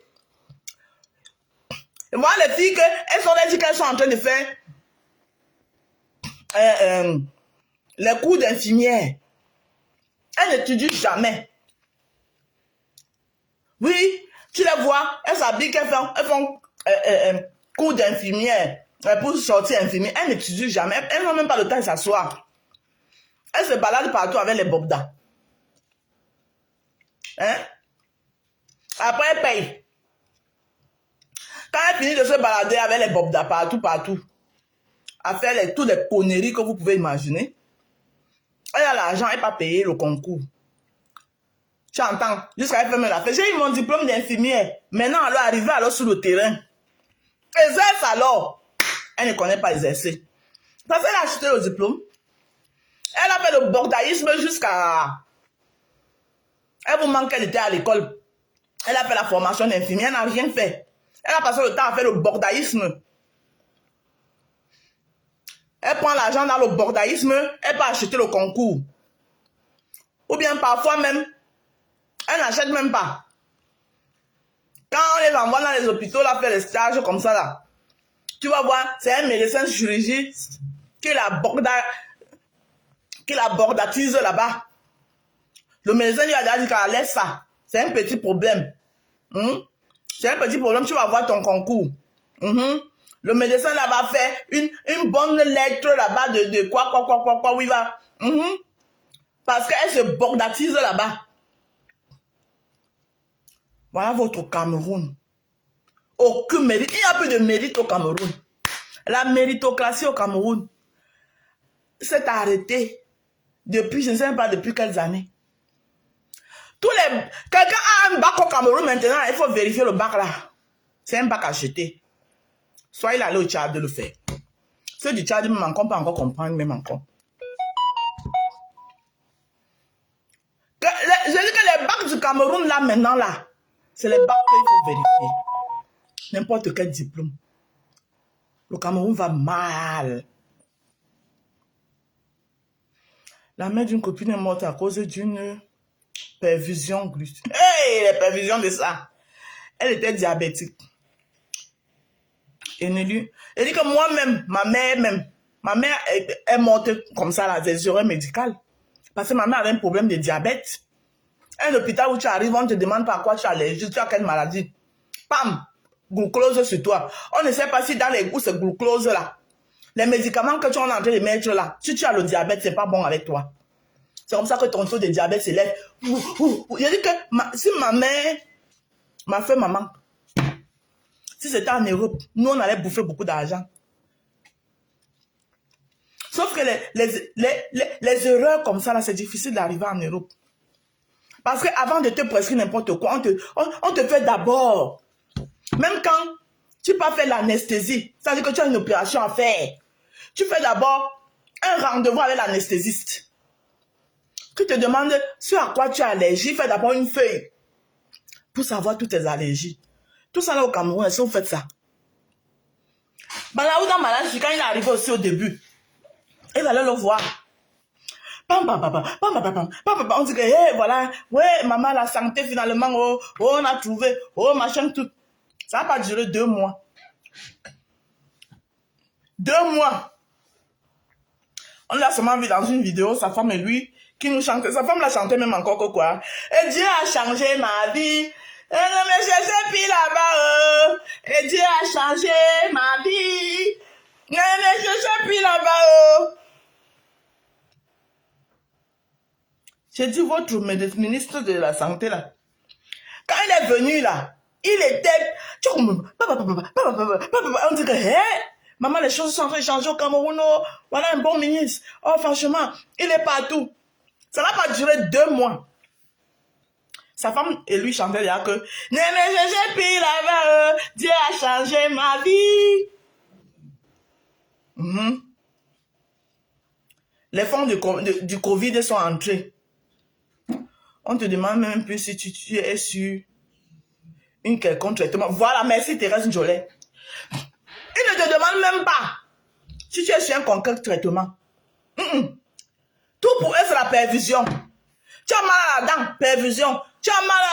Et moi, les filles, elles ont dit qu'elles sont en train de faire les cours d'infirmière. Elles n'étudient jamais. Oui, tu les vois, elles s'habillent, elles font cours d'infirmière pour sortir infirmière. Elles n'étudient jamais. Elles n'ont même pas le temps de s'asseoir. Elles se baladent partout avec les bobdas. Hein? Après, elles payent. Quand elles finissent de se balader avec les bobdas partout, à faire toutes les conneries que vous pouvez imaginer, elle a l'argent, elle n'a pas payé le concours. Tu entends? Jusqu'à elle fait même la fête. J'ai eu mon diplôme d'infirmière. Maintenant, alors, arrivé alors sur le terrain. Exerce alors. Elle ne connaît pas exercer. Parce qu'elle a acheté le diplôme. Elle a fait le bordaïsme jusqu'à... Elle vous manque qu'elle était à l'école. Elle a fait la formation d'infirmière, elle n'a rien fait. Elle a passé le temps à faire le bordaïsme. Elle prend l'argent dans le bordaïsme, elle peut acheter le concours. Ou bien parfois même, elle n'achète même pas. Quand on les envoie dans les hôpitaux, là, faire les stages comme ça, là, tu vas voir, c'est un médecin chirurgien qui la bordatise là-bas. Le médecin lui a déjà dit qu'elle laisse ça. C'est un petit problème. C'est un petit problème, tu vas voir ton concours. Le médecin là va faire une bonne lettre là-bas de quoi, où il va. Parce qu'elle se bordatise là-bas. Voilà votre Cameroun. Aucun mérite. Il n'y a plus de mérite au Cameroun. La méritocratie au Cameroun s'est arrêtée depuis, je ne sais pas depuis quelles années. Quelqu'un a un bac au Cameroun maintenant, il faut vérifier le bac là. C'est un bac acheté. Soit il allait au Tchad de le faire. Ceux du Tchad, même encore, pas encore comprendre, même encore. Je dis que les bacs du Cameroun là maintenant là, c'est les bacs qu'il faut vérifier. N'importe quel diplôme. Le Cameroun va mal. La mère d'une copine est morte à cause d'une perfusion glucidique. Hey, les perfusions de ça. Elle était diabétique. Et elle dit que moi-même, ma mère est morte comme ça, là, des erreurs médicales. Parce que ma mère avait un problème de diabète. Un hôpital où tu arrives, on ne te demande pas à quoi tu es allergique, tu as quelle maladie. Pam, glucose sur toi. On ne sait pas si dans les goûts, ce glucose là, les médicaments que tu es en train de mettre là, si tu as le diabète, c'est pas bon avec toi. C'est comme ça que ton taux de diabète s'élève. Il a dit que si ma mère m'a fait maman, si c'était en Europe, nous on allait bouffer beaucoup d'argent. Sauf que les erreurs comme ça, là, c'est difficile d'arriver en Europe. Parce qu'avant de te prescrire n'importe quoi, on te fait d'abord. Même quand tu pas fait l'anesthésie, ça veut dire que tu as une opération à faire. Tu fais d'abord un rendez-vous avec l'anesthésiste. Qui te demande ce à quoi tu es allergique, fais d'abord une feuille. Pour savoir toutes tes allergies. Tout ça là au Cameroun, est-ce que vous faites ça? Balaouda Malachi, quand il est arrivé aussi au début, il allait le voir. On dit que, hey, voilà, ouais, maman, la santé, finalement, oh, on a trouvé, oh, machin, tout. Ça n'a pas duré 2 mois. 2 mois. On l'a seulement vu dans une vidéo, sa femme et lui, qui nous chantait. Sa femme l'a chanté même encore que quoi. Et Dieu a changé ma vie. Et ne me cherchez plus là-bas. Et Dieu a changé ma vie. Ne me cherchez plus là-bas. J'ai dit, votre ministre de la Santé, là, quand il est venu, là, il était... On dit que, hé, maman, les choses sont en train de changer au Cameroun. Oh, voilà un bon ministre. Oh, franchement, il est partout. Ça n'a pas duré 2 mois. Sa femme et lui chantaient là que, ne me cherchez plus là-bas, Dieu a changé ma vie. Les fonds du Covid sont entrés. On te demande même plus si tu es sur une quelconque traitement. Voilà, merci Thérèse Jolet. Il ne te demande même pas si tu es sur un quelconque traitement. Tout pour eux, c'est la perfusion. Tu as mal à la dent, perfusion. Tu as mal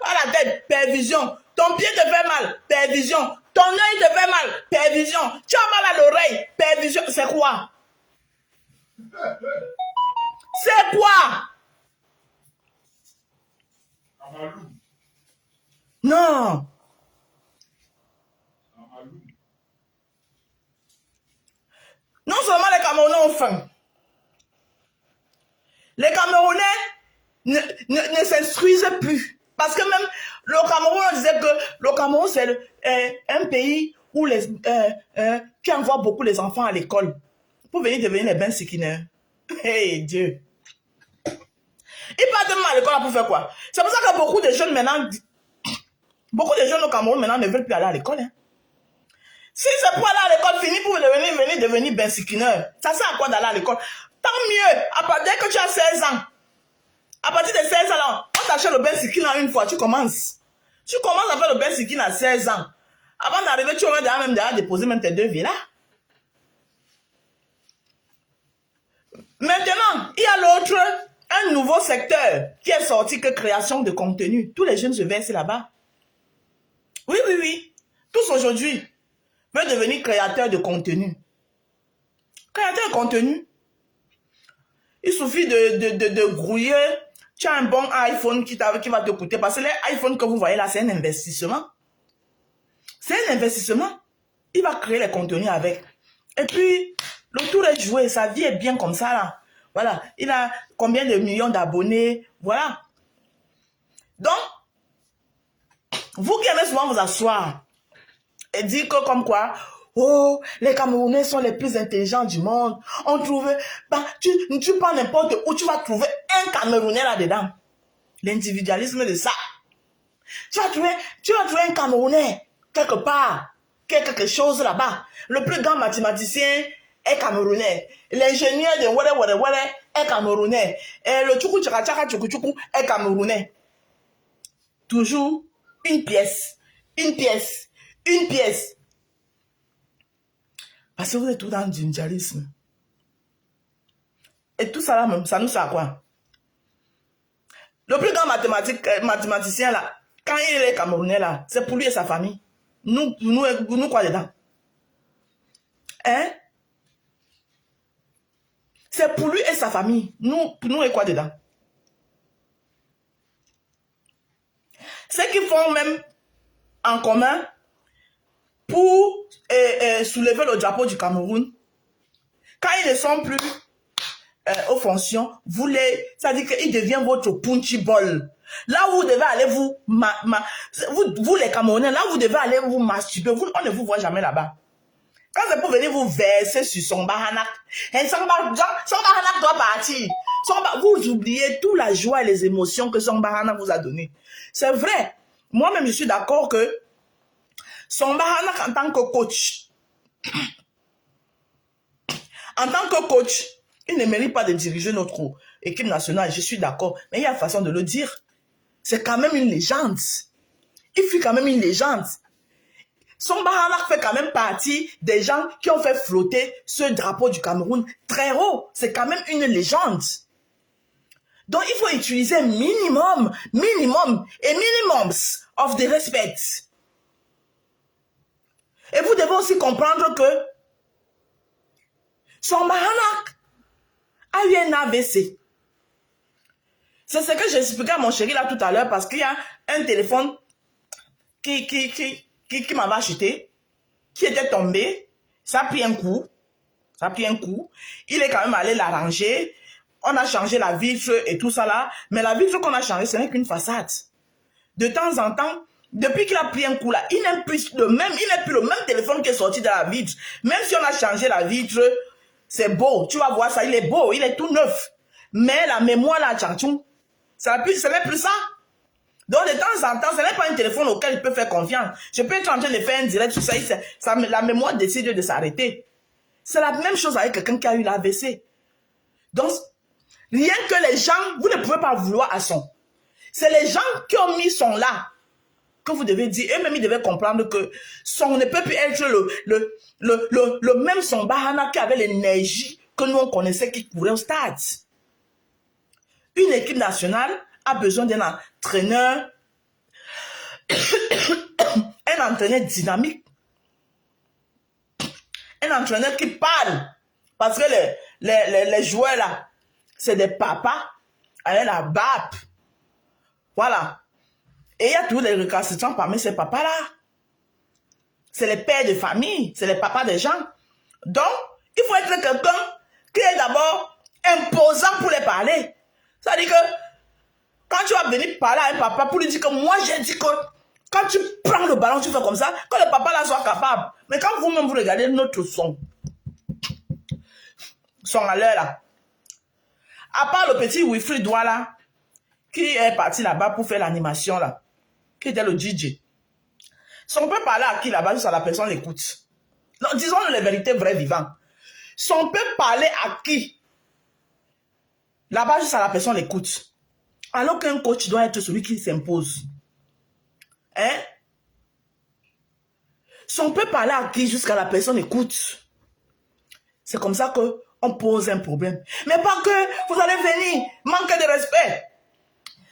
à la tête, perfusion. Ton pied te fait mal, perfusion. Ton œil te fait mal, perfusion. Tu as mal à l'oreille, perfusion. C'est quoi? C'est quoi? Non. Non seulement les Camerounais ont faim. Les Camerounais ne s'instruisent plus. Parce que même le Cameroun, on disait que le Cameroun, c'est un pays où qui envoie beaucoup les enfants à l'école pour venir devenir les bains sikineurs. Hey Dieu. Ils partent même à l'école pour faire quoi? C'est pour ça que beaucoup de jeunes maintenant, beaucoup de jeunes au Cameroun maintenant ne veulent plus aller à l'école. Hein. Si c'est pour aller à l'école, fini pour devenir bensikineur. Ça sert à quoi d'aller à l'école? Tant mieux, dès que tu as 16 ans, à partir de 16 ans, là, on t'achète le bensikin en une fois, tu commences. Tu commences à faire le bensikin à 16 ans. Avant d'arriver, tu aurais déjà même déposé même tes 2 villas. Maintenant, il y a l'autre, un nouveau secteur qui est sorti que création de contenu. Tous les jeunes se versent là-bas. Oui, oui, oui. Tous aujourd'hui veulent devenir créateurs de contenu. Créateur de contenu. Il suffit de grouiller. Tu as un bon iPhone qui va te coûter. Parce que l'iPhone que vous voyez là, c'est un investissement. C'est un investissement. Il va créer les contenus avec. Et puis, le tour est joué. Sa vie est bien comme ça là. Voilà. Il a combien de millions d'abonnés. Voilà. Donc, vous qui aimez souvent vous asseoir et dire que comme quoi, oh, les Camerounais sont les plus intelligents du monde. On trouve, bah, tu pars n'importe où, tu vas trouver un Camerounais là-dedans. L'individualisme de ça. Tu vas trouver un Camerounais quelque part, quelque chose là-bas. Le plus grand mathématicien est Camerounais. L'ingénieur de Wale est Camerounais. Et le Tchoukou Tchaka Tchoukou est Camerounais. Toujours une pièce, une pièce, une pièce. Parce que vous êtes tout dans l'individualisme. Et tout ça là, ça nous sert à quoi? Le plus grand mathématicien là, quand il est Camerounais là, c'est pour lui et sa famille. Nous quoi dedans? Hein? C'est pour lui et sa famille. Nous et quoi dedans? Ce qu'ils font même en commun pour soulever le drapeau du Cameroun, quand ils ne sont plus aux fonctions, ça dit qu'il devient votre punchi ball. Là où vous devez aller vous les Camerounais, là où vous devez aller vous masturber, on ne vous voit jamais là-bas. Quand c'est pour venir vous verser sur son bahanak, son bahanak doit partir. Vous oubliez toute la joie et les émotions que son bahanak vous a donné. C'est vrai. Moi-même, je suis d'accord que son bahanak en tant que coach, il ne mérite pas de diriger notre équipe nationale. Je suis d'accord. Mais il y a une façon de le dire. C'est quand même une légende. Il fut quand même une légende. Son Bahanak fait quand même partie des gens qui ont fait flotter ce drapeau du Cameroun très haut. C'est quand même une légende. Donc, il faut utiliser minimum of the respect. Et vous devez aussi comprendre que son Bahanak a eu un AVC. C'est ce que j'expliquais à mon chéri là tout à l'heure parce qu'il y a un téléphone qui m'avait acheté, qui était tombé, ça a pris un coup, il est quand même allé l'arranger, on a changé la vitre et tout ça là, mais la vitre qu'on a changée, ce n'est qu'une façade. De temps en temps, depuis qu'il a pris un coup là, il n'est plus le même téléphone qui est sorti de la vitre. Même si on a changé la vitre, c'est beau, tu vas voir ça, il est beau, il est tout neuf. Mais la mémoire là, tchantchoum, ce n'est plus ça. Donc, de temps en temps, ce n'est pas un téléphone auquel il peut faire confiance. Je peux être en train de faire un direct sur ça, la mémoire décide de s'arrêter. C'est la même chose avec quelqu'un qui a eu l'AVC. Donc, rien que les gens, vous ne pouvez pas vouloir à son. C'est les gens qui ont mis son là que vous devez dire. Eux-mêmes, ils devaient comprendre que son ne peut plus être le même son Bahana qui avait l'énergie que nous on connaissait qui courait au stade. Une équipe nationale a besoin d'un entraîneur, un entraîneur dynamique, un entraîneur qui parle. Parce que les joueurs là, c'est des papas avec la barbe. Voilà. Et il y a tous les récalcitrants parmi ces papas-là. C'est les pères de famille, c'est les papas des gens. Donc, il faut être quelqu'un qui est d'abord imposant pour les parler. C'est-à-dire que quand tu vas venir parler à un papa pour lui dire que moi j'ai dit que quand tu prends le ballon, tu fais comme ça, que le papa là soit capable. Mais quand vous-même vous regardez notre son à l'heure là, à part le petit Wilfried Douala, qui est parti là-bas pour faire l'animation là, qui était le DJ. Si on peut parler à qui là-bas, juste à la personne l'écoute. Non, disons les vérités vraies vivantes. Si on peut parler à qui là-bas, juste à la personne l'écoute. Alors qu'un coach doit être celui qui s'impose. Hein? Si on peut parler à qui jusqu'à la personne écoute. C'est comme ça qu'on pose un problème. Mais pas que vous allez venir, manquer de respect.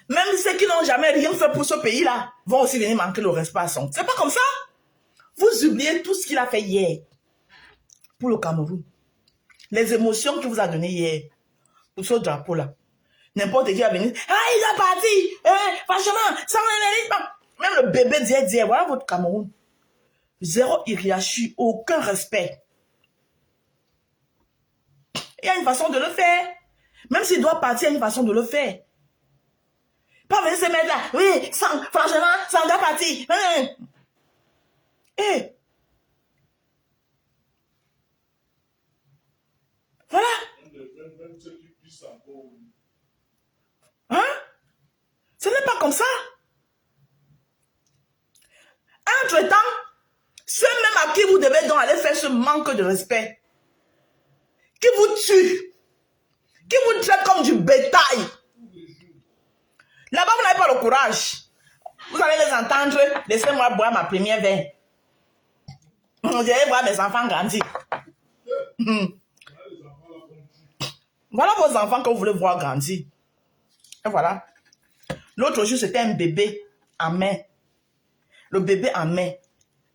Même ceux qui n'ont jamais rien fait pour ce pays-là vont aussi venir manquer le respect à son. C'est pas comme ça. Vous oubliez tout ce qu'il a fait hier pour le Cameroun. Les émotions qu'il vous a données hier pour ce drapeau-là. N'importe qui va venir. Ah, il est parti. Franchement, ça n'en pas. Même le bébé dit, voilà votre Cameroun. Zéro hiérarchie, aucun respect. Il y a une façon de le faire. Même s'il doit partir, il y a une façon de le faire. Pas venir se mettre là. Oui, franchement, ça doit partir. Voilà. Hein? Ce n'est pas comme ça. Entre-temps, ceux même à qui vous devez donc aller faire ce manque de respect, qui vous tue, qui vous traite comme du bétail. Là-bas, vous n'avez pas le courage. Vous allez les entendre, laissez-moi boire ma première verre. Vous allez voir mes enfants grandir. Voilà vos enfants que vous voulez voir grandir. Et voilà. L'autre jour, c'était un bébé en main. Le bébé en main.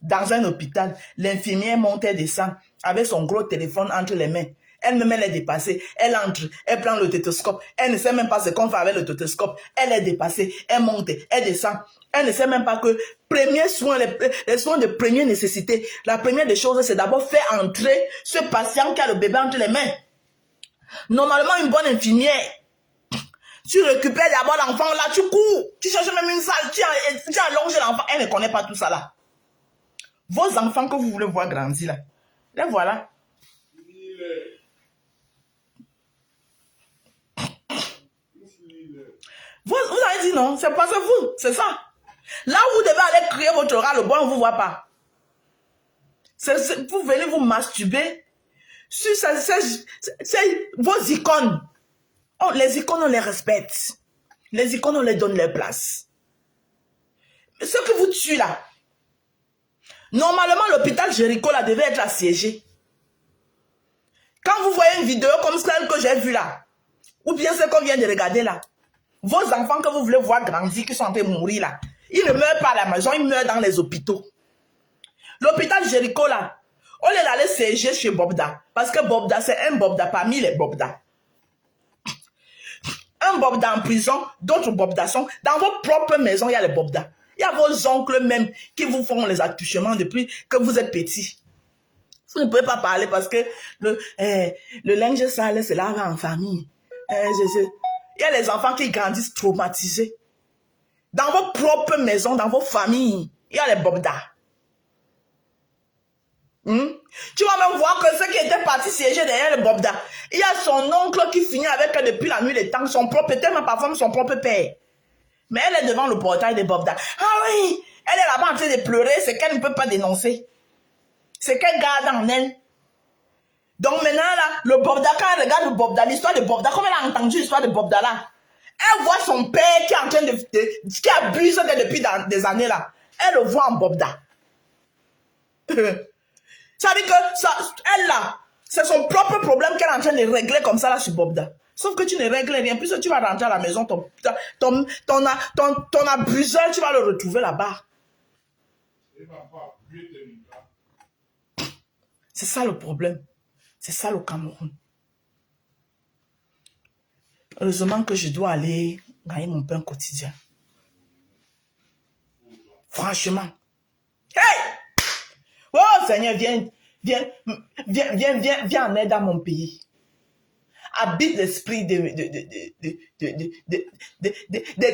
Dans un hôpital, l'infirmière monte et descend avec son gros téléphone entre les mains. Elle-même, elle est dépassée. Elle entre, elle prend le stéthoscope. Elle ne sait même pas ce qu'on fait avec le stéthoscope. Elle est dépassée. Elle monte, elle descend. Elle ne sait même pas que premier soin, les soins de première nécessité, la première des choses, c'est d'abord faire entrer ce patient qui a le bébé entre les mains. Normalement, une bonne infirmière, tu récupères d'abord l'enfant là, tu cours, tu cherches même une salle, tu allonges l'enfant. Elle ne connaît pas tout ça là. Vos enfants que vous voulez voir grandir là, les voilà. Vous avez dit non, c'est parce que vous, c'est ça. Là où vous devez aller crier votre ras, le bon, on ne vous voit pas. Vous venez vous masturber sur vos icônes. Oh, les icônes, on les respecte. Les icônes, on les donne leur place. Mais ce que vous tuez là, normalement, l'hôpital Jéricho là devait être assiégé. Quand vous voyez une vidéo comme celle que j'ai vue là, ou bien ce qu'on vient de regarder là, vos enfants que vous voulez voir grandir, qui sont en train de mourir là, ils ne meurent pas à la maison, ils meurent dans les hôpitaux. L'hôpital Jéricho là, on est allé siéger chez Bobda, parce que Bobda, c'est un Bobda parmi les Bobda. Un Bobda en prison, d'autres Bobda sont dans vos propres maisons, il y a les Bobda. Il y a vos oncles même qui vous font les attouchements depuis que vous êtes petits. Vous ne pouvez pas parler parce que le linge sale, c'est là en famille. Il y a les enfants qui grandissent traumatisés. Dans vos propres maisons, dans vos familles, il y a les Bobda. Tu vas même voir que ceux qui étaient partis siéger derrière le Bobda, il y a son oncle qui finit avec elle depuis la nuit des temps, son propre, tellement parfois son propre père. Mais elle est devant le portail des Bobda. Ah oui, elle est là-bas en train de pleurer, c'est qu'elle ne peut pas dénoncer. C'est qu'elle garde en elle. Donc maintenant, là, le Bobda, quand elle regarde le Bobda, l'histoire de Bobda, comme elle a entendu l'histoire de Bobda là, elle voit son père qui est en train qui abuse depuis des années là. Elle le voit en Bobda. Ça veut dire que elle là, c'est son propre problème qu'elle est en train de régler comme ça là sur Bobda. Sauf que tu ne règles rien, puisque tu vas rentrer à la maison, ton abuseur, tu vas le retrouver là-bas. C'est ça le problème. C'est ça le Cameroun. Heureusement que je dois aller gagner mon pain quotidien. Franchement. Hey! Oh Seigneur, viens en aide à mon pays. Habite l'esprit des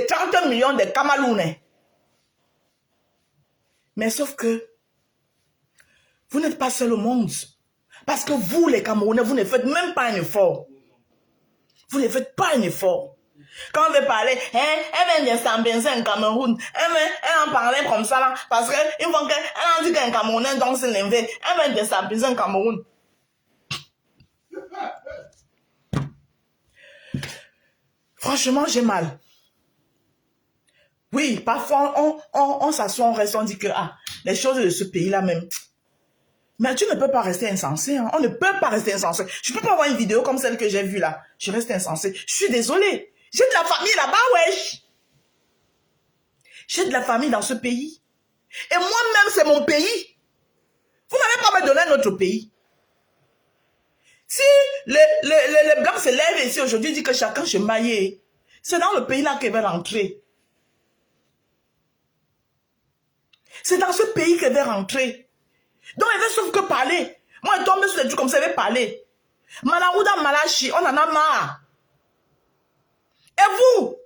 30 millions de Camerounais. Mais sauf que vous n'êtes pas seul au monde. Parce que vous, les Camerounais, vous ne faites même pas un effort. Vous ne faites pas un effort. Quand on veut parler, hein, elle vient de s'ambiancer en Cameroun. Elle en parlait comme ça là, parce que une fois qu'elle a dit qu'un Camerounais donc c'est l'inverse. Elle vient de s'ambiancer en Cameroun. Franchement, j'ai mal. Oui, parfois on s'assoit, on reste, on dit que les choses de ce pays-là même. Mais tu ne peux pas rester insensé. Hein. On ne peut pas rester insensé. Je ne peux pas voir une vidéo comme celle que j'ai vue là. Je reste insensé. Je suis désolée. J'ai de la famille là-bas, wesh. J'ai de la famille dans ce pays. Et moi-même, c'est mon pays. Vous n'allez pas me donner notre pays. Si les Blancs se lèvent ici aujourd'hui, disent que chacun se maille, c'est dans le pays là qu'ils veulent rentrer. C'est dans ce pays qu'ils veulent rentrer. Donc, ils veulent sauf que parler. Moi, je tombe sur des trucs comme ça, ils veulent parler. Malaouda Malachi, on en a marre. Et vous,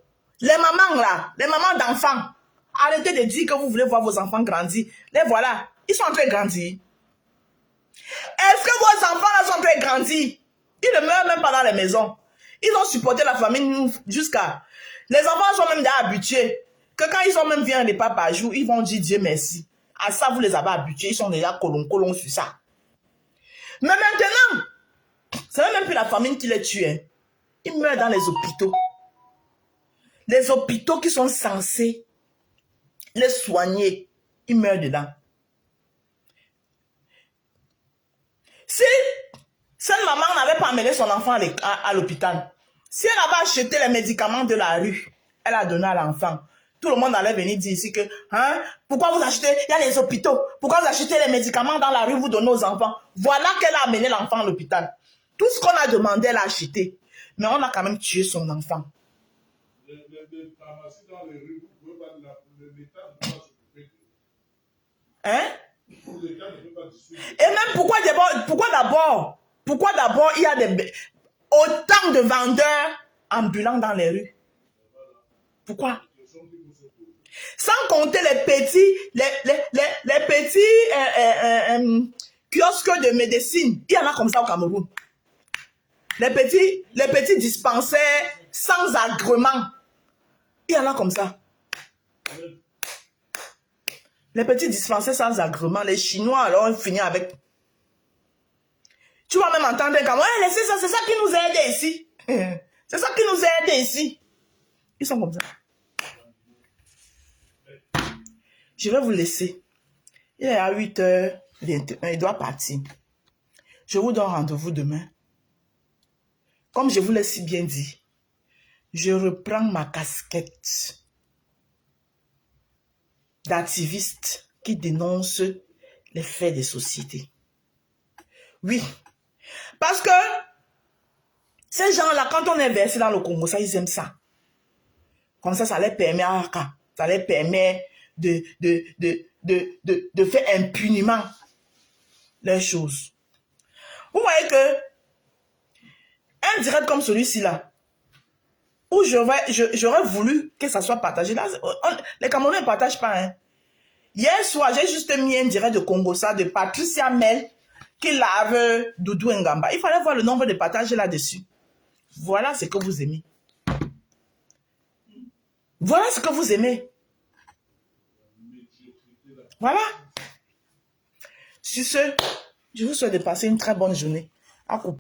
les mamans là, les mamans d'enfants, arrêtez de dire que vous voulez voir vos enfants grandir. Les voilà, ils sont en train de grandir. Est-ce que vos enfants là sont en train de grandir? Ils ne meurent même pas dans les maisons. Ils ont supporté la famille jusqu'à... Les enfants sont même déjà habitués. Que quand ils ont même vu un repas par jour, ils vont dire Dieu merci. À ça, vous les avez habitués. Ils sont déjà colons sur ça. Mais maintenant, c'est même plus la famine qui les tue. Hein. Ils meurent dans les hôpitaux. Les hôpitaux qui sont censés les soigner, ils meurent dedans. Si cette maman n'avait pas amené son enfant à l'hôpital, si elle avait acheté les médicaments de la rue, elle a donné à l'enfant, tout le monde allait venir dire ici que, hein, pourquoi vous achetez, il y a les hôpitaux, pourquoi vous achetez les médicaments dans la rue, vous donnez aux enfants. Voilà qu'elle a amené l'enfant à l'hôpital. Tout ce qu'on a demandé, elle a acheté. Mais on a quand même tué son enfant. Hein? Et même pourquoi d'abord il y a autant de vendeurs ambulants dans les rues? Pourquoi? Sans compter les petits kiosques de médecine. Il y en a comme ça au Cameroun. Les petits dispensaires sans agrément. Il y en a comme ça. Les petits dispensaires sans agrément, les Chinois, alors on finit avec. Tu vas même entendre un Cameroun, ouais, c'est ça qui nous a aidés ici. C'est ça qui nous a aidés ici. Ils sont comme ça. Je vais vous laisser. Il est à 8h, il doit partir. Je vous donne rendez-vous demain. Comme je vous l'ai si bien dit, je reprends ma casquette d'activiste qui dénonce les faits des sociétés. Oui, parce que ces gens-là, quand on est versé dans le Congo, ça, ils aiment ça. Comme ça les permet ça les permet de faire impunément les choses. Vous voyez que un direct comme celui-ci là, où j'aurais voulu que ça soit partagé. Là, les Camerounais ne partagent pas. Hein. Hier soir, j'ai juste mis un direct de Congo, ça, de Patricia Mel, qui lave Doudou Ngamba. Il fallait voir le nombre de partages là-dessus. Voilà ce que vous aimez. Voilà ce que vous aimez. Voilà. Sur ce, je vous souhaite de passer une très bonne journée. À